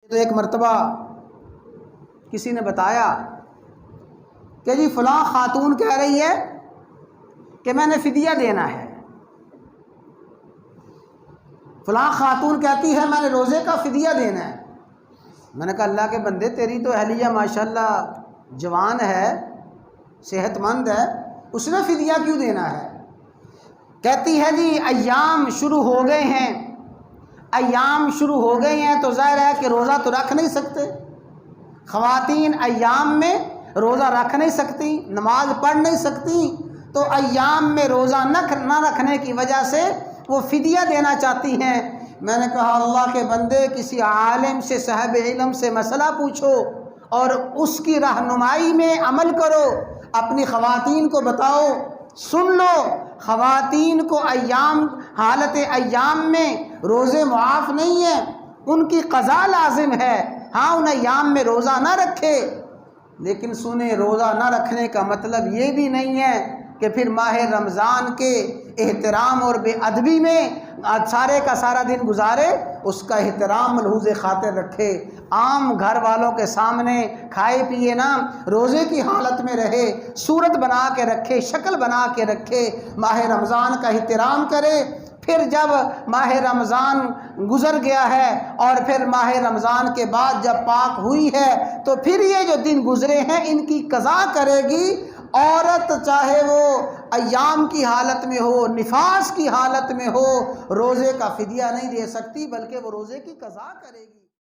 تو ایک مرتبہ کسی نے بتایا کہ جی فلاں خاتون کہہ رہی ہے کہ میں نے فدیہ دینا ہے، فلاں خاتون کہتی ہے میں نے روزے کا فدیہ دینا ہے۔ میں نے کہا اللہ کے بندے، تیری تو اہلیہ ماشاءاللہ جوان ہے، صحت مند ہے، اس نے فدیہ کیوں دینا ہے؟ کہتی ہے جی ایام شروع ہو گئے ہیں، ایام شروع ہو گئے ہیں تو ظاہر ہے کہ روزہ تو رکھ نہیں سکتے، خواتین ایام میں روزہ رکھ نہیں سکتی، نماز پڑھ نہیں سکتی، تو ایام میں روزہ نہ رکھنے کی وجہ سے وہ فدیہ دینا چاہتی ہیں۔ میں نے کہا اللہ کے بندے، کسی عالم سے، صاحب علم سے مسئلہ پوچھو اور اس کی رہنمائی میں عمل کرو، اپنی خواتین کو بتاؤ، سن لو خواتین کو حالت ایام میں روزے معاف نہیں ہیں، ان کی قضا لازم ہے، ہاں ان ایام میں روزہ نہ رکھے، لیکن سنیں روزہ نہ رکھنے کا مطلب یہ بھی نہیں ہے کہ پھر ماہ رمضان کے احترام اور بے ادبی میں سارے کا سارا دن گزارے، اس کا احترام ملحوظ خاطر رکھے، عام گھر والوں کے سامنے کھائے پیے نا، روزے کی حالت میں رہے، صورت بنا کے رکھے، شکل بنا کے رکھے، ماہ رمضان کا احترام کرے۔ پھر جب ماہ رمضان گزر گیا ہے اور پھر ماہ رمضان کے بعد جب پاک ہوئی ہے تو پھر یہ جو دن گزرے ہیں ان کی قضا کرے گی۔ عورت چاہے وہ ایام کی حالت میں ہو، نفاس کی حالت میں ہو، روزے کا فدیہ نہیں دے سکتی بلکہ وہ روزے کی قضا کرے گی۔